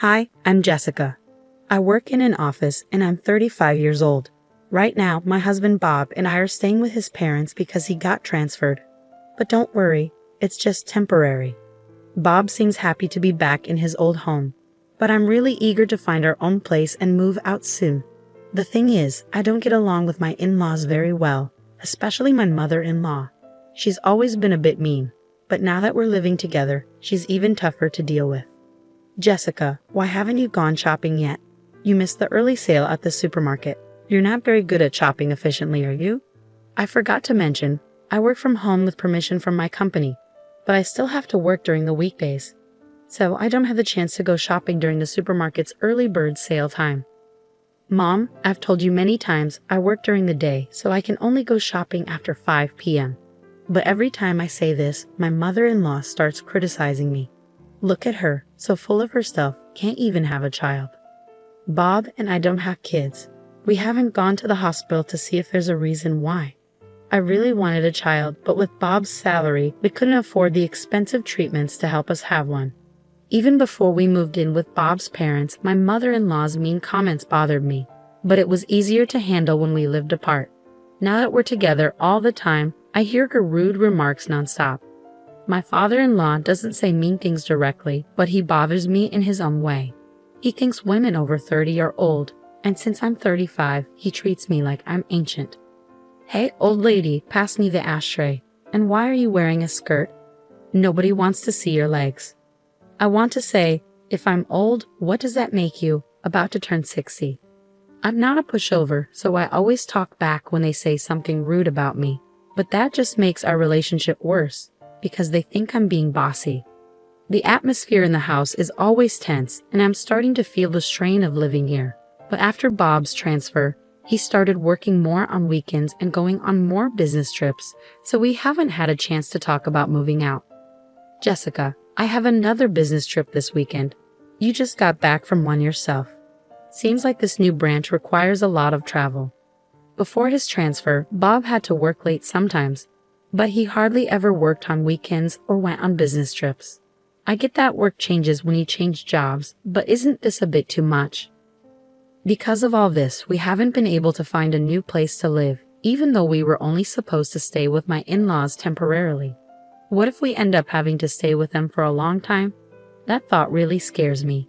Hi, I'm Jessica. I work in an office and I'm 35 years old. Right now, my husband Bob and I are staying with his parents because he got transferred. But don't worry, it's just temporary. Bob seems happy to be back in his old home, but I'm really eager to find our own place and move out soon. The thing is, I don't get along with my in-laws very well, especially my mother-in-law. She's always been a bit mean, but now that we're living together, she's even tougher to deal with. Jessica, why haven't you gone shopping yet? You missed the early sale at the supermarket. You're not very good at shopping efficiently, are you? I forgot to mention, I work from home with permission from my company, but I still have to work during the weekdays. So I don't have the chance to go shopping during the supermarket's early bird sale time. Mom, I've told you many times I work during the day, so I can only go shopping after 5 p.m. But every time I say this, my mother-in-law starts criticizing me. Look at her, so full of herself, can't even have a child. Bob and I don't have kids. We haven't gone to the hospital to see if there's a reason why. I really wanted a child, but with Bob's salary, we couldn't afford the expensive treatments to help us have one. Even before we moved in with Bob's parents, my mother-in-law's mean comments bothered me, but it was easier to handle when we lived apart. Now that we're together all the time, I hear her rude remarks nonstop. My father-in-law doesn't say mean things directly, but he bothers me in his own way. He thinks women over 30 are old, and since I'm 35, he treats me like I'm ancient. Hey, old lady, pass me the ashtray. And why are you wearing a skirt? Nobody wants to see your legs. I want to say, if I'm old, what does that make you, about to turn 60? I'm not a pushover, so I always talk back when they say something rude about me, but that just makes our relationship worse, because they think I'm being bossy. The atmosphere in the house is always tense, and I'm starting to feel the strain of living here. But after Bob's transfer, he started working more on weekends and going on more business trips, so we haven't had a chance to talk about moving out. Jessica, I have another business trip this weekend. You just got back from one yourself. Seems like this new branch requires a lot of travel. Before his transfer, Bob had to work late sometimes, but he hardly ever worked on weekends or went on business trips. I get that work changes when you change jobs, but isn't this a bit too much? Because of all this, we haven't been able to find a new place to live, even though we were only supposed to stay with my in-laws temporarily. What if we end up having to stay with them for a long time? That thought really scares me.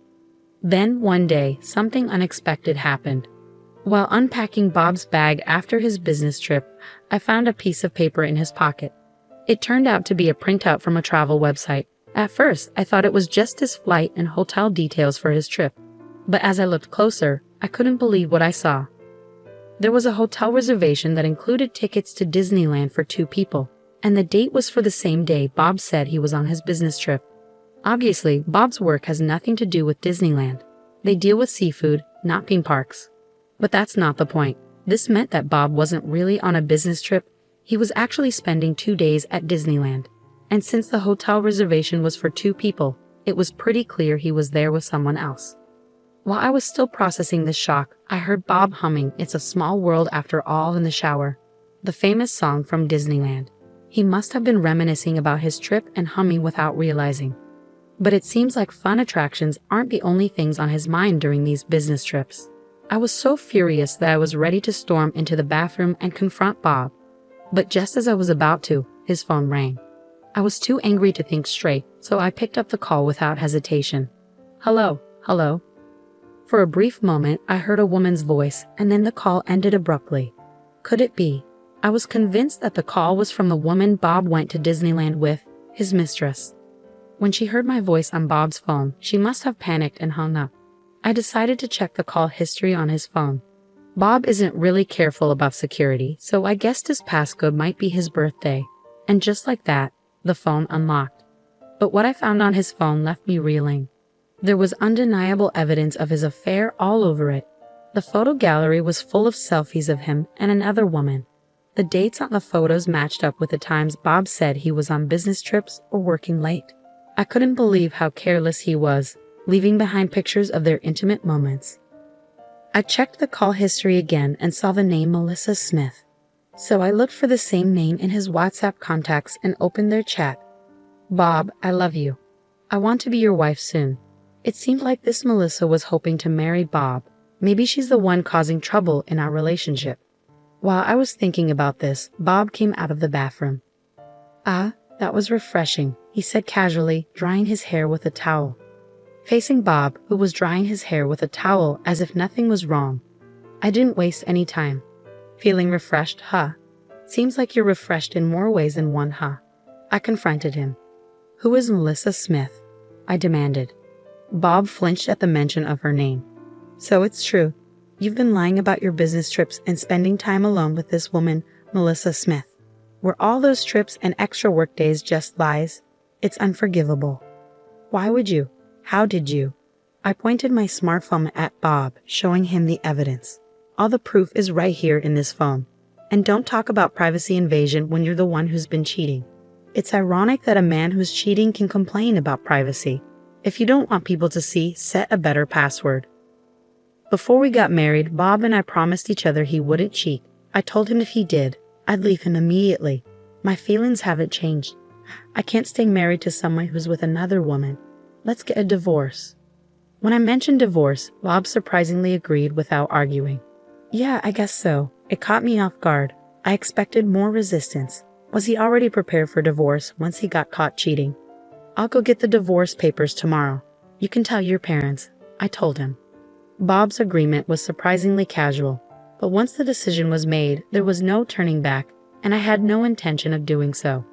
Then, one day, something unexpected happened. While unpacking Bob's bag after his business trip, I found a piece of paper in his pocket. It turned out to be a printout from a travel website. At first, I thought it was just his flight and hotel details for his trip. But as I looked closer, I couldn't believe what I saw. There was a hotel reservation that included tickets to Disneyland for 2 people, and the date was for the same day Bob said he was on his business trip. Obviously, Bob's work has nothing to do with Disneyland. They deal with seafood, not theme parks. But that's not the point. This meant that Bob wasn't really on a business trip. He was actually spending 2 days at Disneyland. And since the hotel reservation was for 2 people, it was pretty clear he was there with someone else. While I was still processing this shock, I heard Bob humming "It's a Small World After All" in the shower, the famous song from Disneyland. He must have been reminiscing about his trip and humming without realizing. But it seems like fun attractions aren't the only things on his mind during these business trips. I was so furious that I was ready to storm into the bathroom and confront Bob. But just as I was about to, his phone rang. I was too angry to think straight, so I picked up the call without hesitation. Hello. For a brief moment, I heard a woman's voice, and then the call ended abruptly. Could it be? I was convinced that the call was from the woman Bob went to Disneyland with, his mistress. When she heard my voice on Bob's phone, she must have panicked and hung up. I decided to check the call history on his phone. Bob isn't really careful about security, so I guessed his passcode might be his birthday. And just like that, the phone unlocked. But what I found on his phone left me reeling. There was undeniable evidence of his affair all over it. The photo gallery was full of selfies of him and another woman. The dates on the photos matched up with the times Bob said he was on business trips or working late. I couldn't believe how careless he was, leaving behind pictures of their intimate moments. I checked the call history again and saw the name Melissa Smith. So I looked for the same name in his WhatsApp contacts and opened their chat. Bob, I love you. I want to be your wife soon. It seemed like this Melissa was hoping to marry Bob. Maybe she's the one causing trouble in our relationship. While I was thinking about this, Bob came out of the bathroom. "Ah, that was refreshing," he said casually, drying his hair with a towel. Facing Bob, who was drying his hair with a towel as if nothing was wrong, I didn't waste any time. "Feeling refreshed, huh? Seems like you're refreshed in more ways than one, huh?" I confronted him. "Who is Melissa Smith?" I demanded. Bob flinched at the mention of her name. "So it's true. You've been lying about your business trips and spending time alone with this woman, Melissa Smith. Were all those trips and extra work days just lies? It's unforgivable." "Why would you? How did you?" I pointed my smartphone at Bob, showing him the evidence. "All the proof is right here in this phone. And don't talk about privacy invasion when you're the one who's been cheating. It's ironic that a man who's cheating can complain about privacy. If you don't want people to see, set a better password." Before we got married, Bob and I promised each other he wouldn't cheat. I told him if he did, I'd leave him immediately. My feelings haven't changed. I can't stay married to someone who's with another woman. Let's get a divorce. When I mentioned divorce, Bob surprisingly agreed without arguing. "Yeah, I guess so." It caught me off guard. I expected more resistance. Was he already prepared for divorce once he got caught cheating? "I'll go get the divorce papers tomorrow. You can tell your parents," I told him. Bob's agreement was surprisingly casual, but once the decision was made, there was no turning back, and I had no intention of doing so.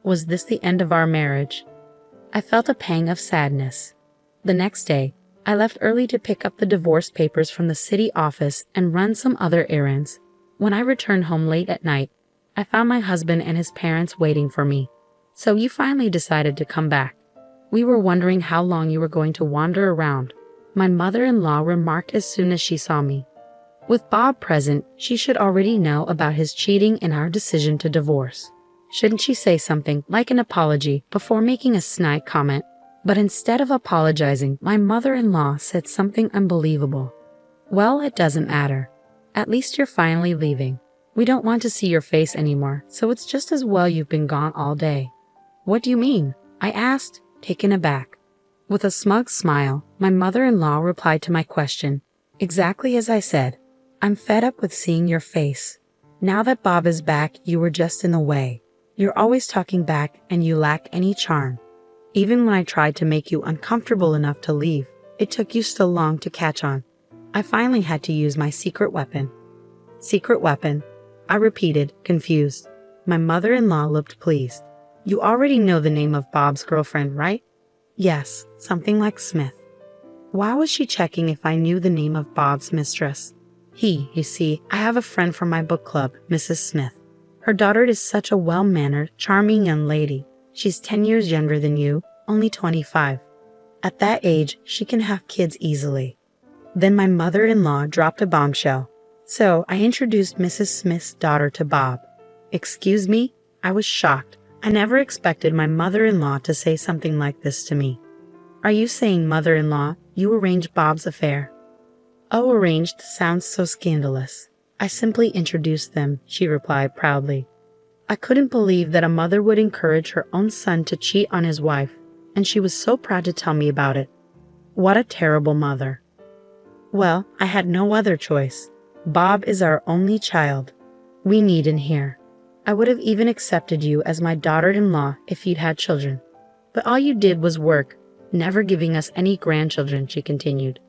Was this the end of our marriage? I felt a pang of sadness. The next day, I left early to pick up the divorce papers from the city office and run some other errands. When I returned home late at night, I found my husband and his parents waiting for me. "So you finally decided to come back. We were wondering how long you were going to wander around," my mother-in-law remarked as soon as she saw me. With Bob present, she should already know about his cheating and our decision to divorce. Shouldn't she say something like an apology before making a snide comment? But instead of apologizing, my mother-in-law said something unbelievable. "Well, it doesn't matter. At least you're finally leaving. We don't want to see your face anymore, so it's just as well you've been gone all day." "What do you mean?" I asked, taken aback. With a smug smile, my mother-in-law replied to my question, exactly as I said. "I'm fed up with seeing your face. Now that Bob is back, you were just in the way. You're always talking back and you lack any charm. Even when I tried to make you uncomfortable enough to leave, it took you so long to catch on. I finally had to use my secret weapon." "Secret weapon?" I repeated, confused. My mother-in-law looked pleased. "You already know the name of Bob's girlfriend, right?" "Yes, something like Smith." Why was she checking if I knew the name of Bob's mistress? You see, I have a friend from my book club, Mrs. Smith. Her daughter is such a well-mannered, charming young lady. She's 10 years younger than you, only 25. At that age, she can have kids easily. Then my mother-in-law dropped a bombshell. So I introduced Mrs. Smith's daughter to Bob. "Excuse me?" I was shocked. I never expected my mother-in-law to say something like this to me. "Are you saying, mother-in-law, you arranged Bob's affair?" "Oh, arranged sounds so scandalous. I simply introduced them," she replied proudly. I couldn't believe that a mother would encourage her own son to cheat on his wife, and she was so proud to tell me about it. What a terrible mother. Well, I had no other choice. Bob is our only child. We need him here. I would have even accepted you as my daughter-in-law if you'd had children. But all you did was work, never giving us any grandchildren," she continued.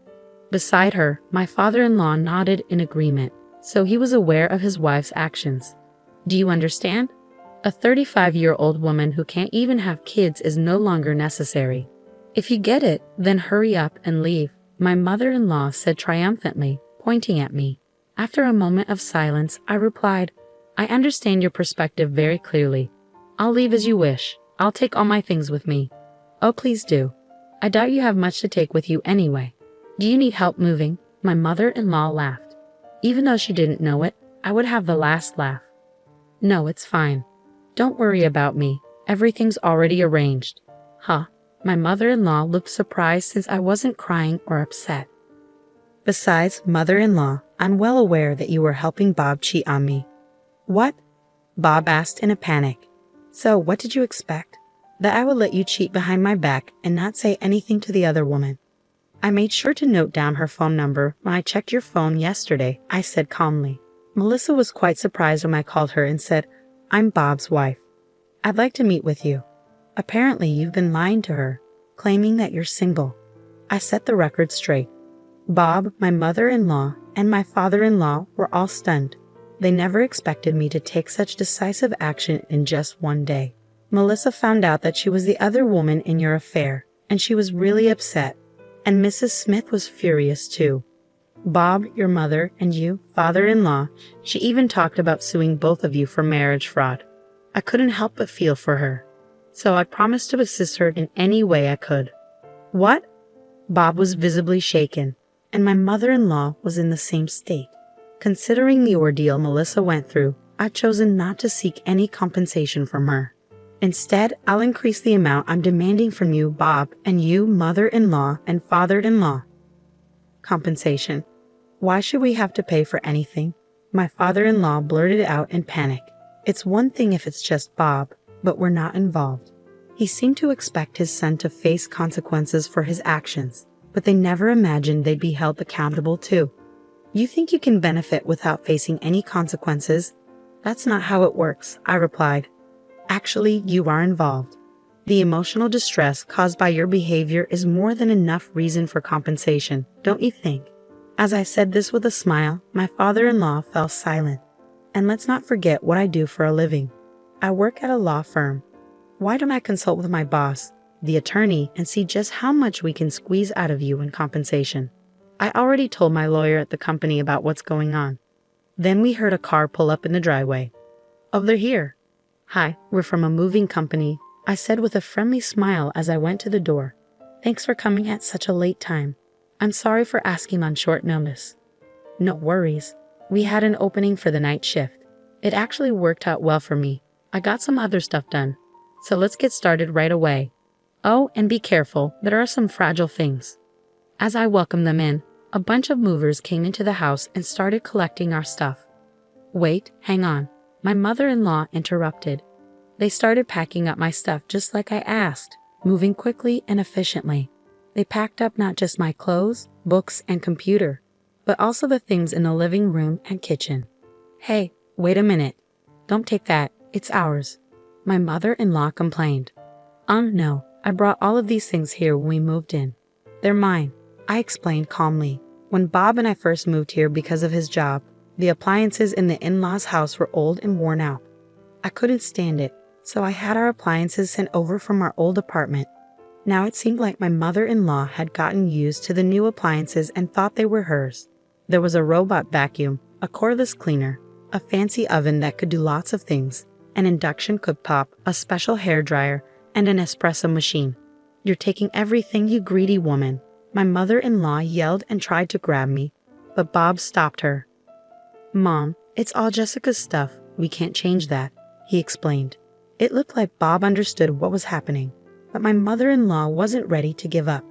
Beside her, my father-in-law nodded in agreement, so he was aware of his wife's actions. "Do you understand? A 35-year-old woman who can't even have kids is no longer necessary. If you get it, then hurry up and leave," my mother-in-law said triumphantly, pointing at me. After a moment of silence, I replied, "I understand your perspective very clearly. I'll leave as you wish. I'll take all my things with me." "Oh, please do. I doubt you have much to take with you anyway. Do you need help moving?" My mother-in-law laughed. Even though she didn't know it, I would have the last laugh. "No, it's fine. Don't worry about me. Everything's already arranged." "Huh?" My mother-in-law looked surprised since I wasn't crying or upset. "Besides, mother-in-law, I'm well aware that you were helping Bob cheat on me." "What?" Bob asked in a panic. "So what did you expect? That I would let you cheat behind my back and not say anything to the other woman? I made sure to note down her phone number when I checked your phone yesterday, I said calmly. Melissa was quite surprised when I called her and said, I'm Bob's wife. I'd like to meet with you. Apparently you've been lying to her, claiming that you're single. I set the record straight. Bob, my mother-in-law, and my father-in-law were all stunned. They never expected me to take such decisive action in just one day. Melissa found out that she was the other woman in your affair, and she was really upset. And Mrs. Smith was furious too. Bob, your mother, and you, father-in-law, she even talked about suing both of you for marriage fraud. I couldn't help but feel for her, so I promised to assist her in any way I could. What? Bob was visibly shaken, and my mother-in-law was in the same state. Considering the ordeal Melissa went through, I've chosen not to seek any compensation from her. Instead, I'll increase the amount I'm demanding from you, Bob, and you, mother-in-law and father-in-law. Compensation. Why should we have to pay for anything? My father-in-law blurted out in panic. It's one thing if it's just Bob, but we're not involved. He seemed to expect his son to face consequences for his actions, but they never imagined they'd be held accountable too. You think you can benefit without facing any consequences? That's not how it works, I replied. Actually, you are involved. The emotional distress caused by your behavior is more than enough reason for compensation, don't you think? As I said this with a smile, my father-in-law fell silent. And let's not forget what I do for a living. I work at a law firm. Why don't I consult with my boss, the attorney, and see just how much we can squeeze out of you in compensation? I already told my lawyer at the company about what's going on. Then we heard a car pull up in the driveway. Oh, they're here. Hi, we're from a moving company, I said with a friendly smile as I went to the door. Thanks for coming at such a late time. I'm sorry for asking on short notice. No worries. We had an opening for the night shift. It actually worked out well for me. I got some other stuff done. So let's get started right away. Oh, and be careful, there are some fragile things. As I welcomed them in, a bunch of movers came into the house and started collecting our stuff. Wait, hang on. My mother-in-law interrupted. They started packing up my stuff just like I asked, moving quickly and efficiently. They packed up not just my clothes, books, and computer, but also the things in the living room and kitchen. Hey, wait a minute. Don't take that, it's ours. My mother-in-law complained. No, I brought all of these things here when we moved in. They're mine, I explained calmly. When Bob and I first moved here because of his job, the appliances in the in-laws' house were old and worn out. I couldn't stand it, so I had our appliances sent over from our old apartment. Now it seemed like my mother-in-law had gotten used to the new appliances and thought they were hers. There was a robot vacuum, a cordless cleaner, a fancy oven that could do lots of things, an induction cooktop, a special hairdryer, and an espresso machine. You're taking everything, you greedy woman. My mother-in-law yelled and tried to grab me, but Bob stopped her. Mom, it's all Jessica's stuff. We can't change that, he explained. It looked like Bob understood what was happening, but my mother-in-law wasn't ready to give up.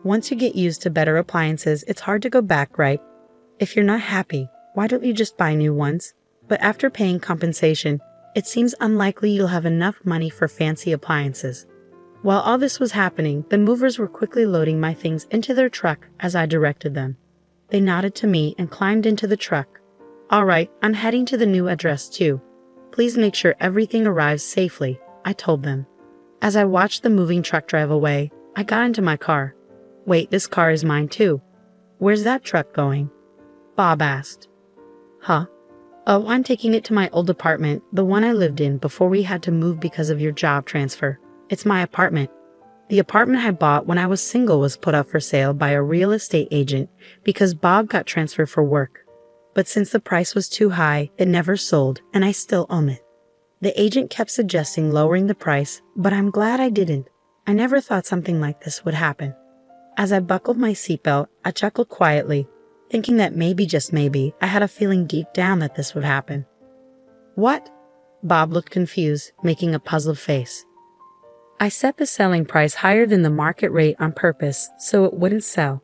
Once you get used to better appliances, it's hard to go back, right? If you're not happy, why don't you just buy new ones? But after paying compensation, it seems unlikely you'll have enough money for fancy appliances. While all this was happening, the movers were quickly loading my things into their truck as I directed them. They nodded to me and climbed into the truck. All right, I'm heading to the new address too. Please make sure everything arrives safely, I told them. As I watched the moving truck drive away, I got into my car. Wait, this car is mine too. Where's that truck going? Bob asked. Huh? Oh, I'm taking it to my old apartment, the one I lived in before we had to move because of your job transfer. It's my apartment. The apartment I bought when I was single was put up for sale by a real estate agent because Bob got transferred for work. But since the price was too high, it never sold, and I still own it. The agent kept suggesting lowering the price, but I'm glad I didn't. I never thought something like this would happen. As I buckled my seatbelt, I chuckled quietly, thinking that maybe, just maybe, I had a feeling deep down that this would happen. What? Bob looked confused, making a puzzled face. I set the selling price higher than the market rate on purpose so it wouldn't sell.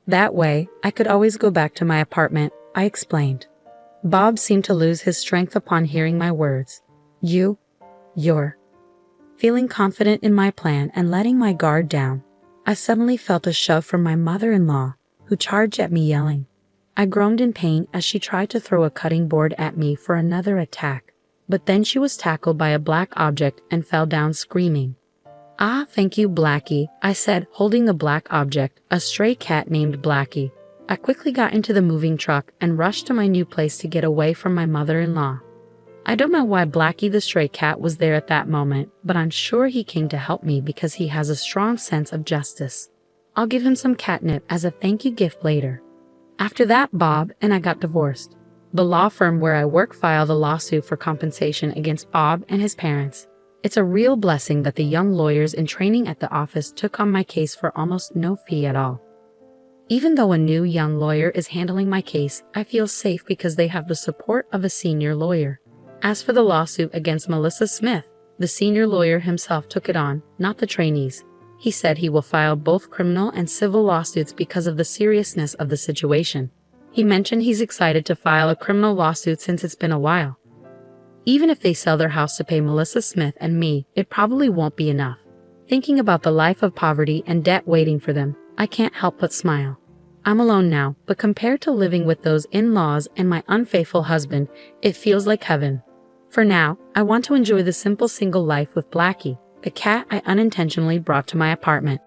That way, I could always go back to my apartment, I explained. Bob seemed to lose his strength upon hearing my words. You're... Feeling confident in my plan and letting my guard down, I suddenly felt a shove from my mother-in-law, who charged at me yelling. I groaned in pain as she tried to throw a cutting board at me for another attack, but then she was tackled by a black object and fell down screaming. "Ah, thank you, Blackie," I said, holding the black object, a stray cat named Blackie. I quickly got into the moving truck and rushed to my new place to get away from my mother-in-law. I don't know why Blackie the stray cat was there at that moment, but I'm sure he came to help me because he has a strong sense of justice. I'll give him some catnip as a thank you gift later. After that, Bob and I got divorced. The law firm where I work filed a lawsuit for compensation against Bob and his parents. It's a real blessing that the young lawyers in training at the office took on my case for almost no fee at all. Even though a new young lawyer is handling my case, I feel safe because they have the support of a senior lawyer. As for the lawsuit against Melissa Smith, the senior lawyer himself took it on, not the trainees. He said he will file both criminal and civil lawsuits because of the seriousness of the situation. He mentioned he's excited to file a criminal lawsuit since it's been a while. Even if they sell their house to pay Melissa Smith and me, it probably won't be enough. Thinking about the life of poverty and debt waiting for them, I can't help but smile. I'm alone now, but compared to living with those in-laws and my unfaithful husband, it feels like heaven. For now, I want to enjoy the simple single life with Blackie, the cat I unintentionally brought to my apartment.